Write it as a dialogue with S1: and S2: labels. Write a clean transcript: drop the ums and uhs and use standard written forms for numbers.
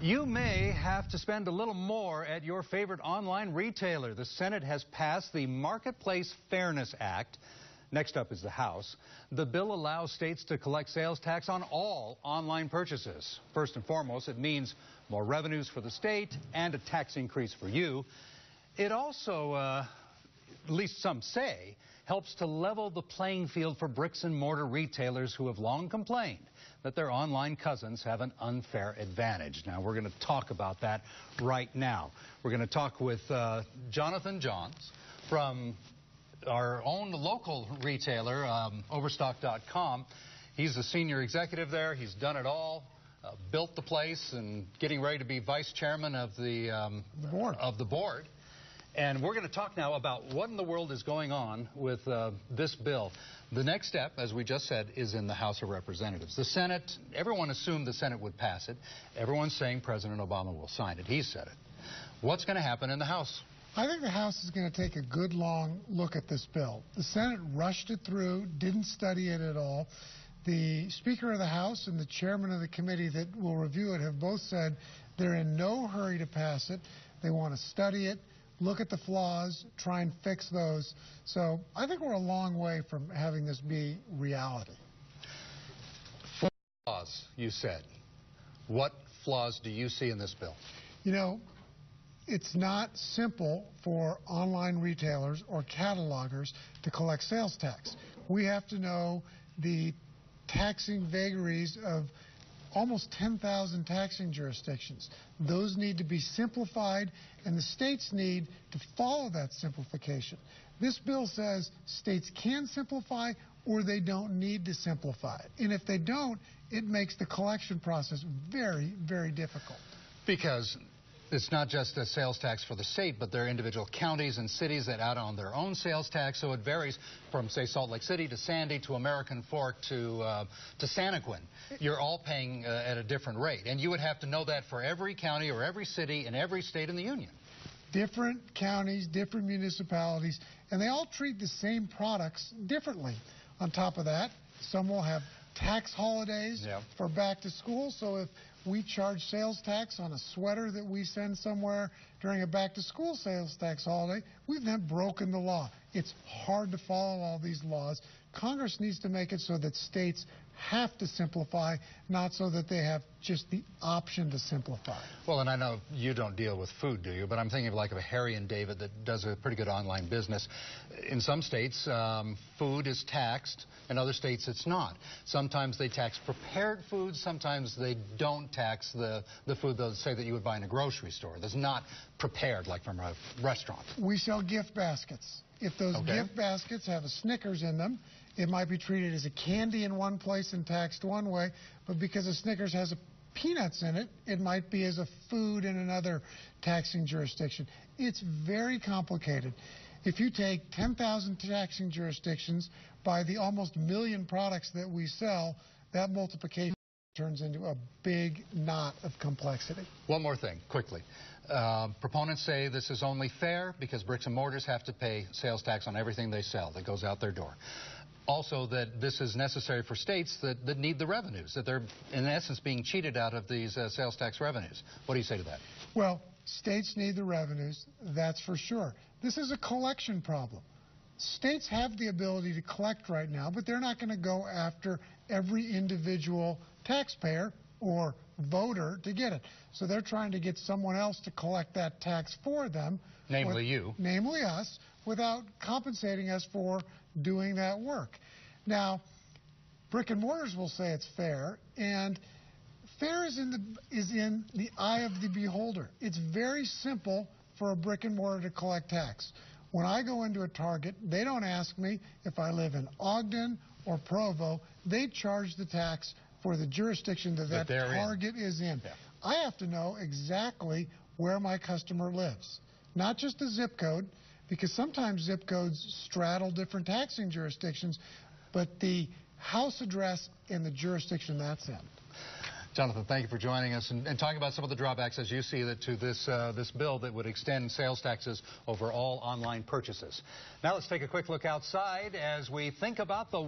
S1: You may have to spend a little more at your favorite online retailer. The Senate has passed the Marketplace Fairness Act. Next up is the House. The bill allows states to collect sales tax on all online purchases. First and foremost, it means more revenues for the state and a tax increase for you. It also, at least some say, helps to level the playing field for bricks and mortar retailers who have long complained that their online cousins have an unfair advantage. Now, we're going to talk about that right now. We're going to talk with Jonathan Johns from our own local retailer, Overstock.com. He's the senior executive there. He's done it all, built the place, and getting ready to be vice chairman of the board. And we're going to talk now about what in the world is going on with this bill. The next step, as we just said, is in the House of Representatives. The Senate, everyone assumed the Senate would pass it. Everyone's saying President Obama will sign it. He said it. What's going to happen in the House?
S2: I think the House is going to take a good long look at this bill. The Senate rushed it through, didn't study it at all. The Speaker of the House and the chairman of the committee that will review it have both said they're in no hurry to pass it. They want to study it, look at the flaws, try and fix those. So I think we're a long way from having this be reality.
S1: Flaws, you said. What flaws do you see in this bill?
S2: You know, it's not simple for online retailers or catalogers to collect sales tax. We have to know the taxing vagaries of almost 10,000 taxing jurisdictions. Those need to be simplified, and the states need to follow that simplification. This bill says states can simplify or they don't need to simplify it. And if they don't, it makes the collection process very, very difficult.
S1: Because it's not just a sales tax for the state, but there are individual counties and cities that add on their own sales tax, so it varies from, say, Salt Lake City to Sandy to American Fork to Santaquin. You're all paying at a different rate, and you would have to know that for every county or every city in every state in the union.
S2: Different counties, different municipalities, and they all treat the same products differently. On top of that, some will have tax holidays for back to school, so if we charge sales tax on a sweater that we send somewhere during a back-to-school sales tax holiday, we've then broken the law. It's hard to follow all these laws. Congress needs to make it so that states have to simplify, not so that they have just the option to simplify.
S1: Well, and I know you don't deal with food, do you? But I'm thinking of like a Harry and David that does a pretty good online business. In some states, food is taxed. In other states, it's not. Sometimes they tax prepared foods. Sometimes they don't tax the food, they'll say, that you would buy in a grocery store. That's not prepared like from a restaurant.
S2: We sell gift baskets. If those gift baskets have a Snickers in them, it might be treated as a candy in one place and taxed one way, but because a Snickers has peanuts in it, it might be as a food in another taxing jurisdiction. It's very complicated. If you take 10,000 taxing jurisdictions by the almost 1 million products that we sell, that multiplication turns into a big knot of complexity.
S1: One more thing, quickly. Proponents say this is only fair because bricks and mortars have to pay sales tax on everything they sell that goes out their door. Also, that this is necessary for states that need the revenues, that they're, in essence, being cheated out of these sales tax revenues. What do you say to that?
S2: Well, states need the revenues, that's for sure. This is a collection problem. States have the ability to collect right now, but they're not going to go after every individual taxpayer or voter to get it. So they're trying to get someone else to collect that tax for them.
S1: Namely you.
S2: Namely us, without compensating us for doing that work. Now, brick and mortars will say it's fair, and fair is in the eye of the beholder. It's very simple for a brick and mortar to collect tax. When I go into a Target, they don't ask me if I live in Ogden or Provo. They charge the tax for the jurisdiction that Target is in.
S1: Yeah.
S2: I have to know exactly where my customer lives, not just a zip code, because sometimes zip codes straddle different taxing jurisdictions, but the house address and the jurisdiction that's in.
S1: Jonathan, thank you for joining us and talking about some of the drawbacks, as you see it, to this bill that would extend sales taxes over all online purchases. Now let's take a quick look outside as we think about the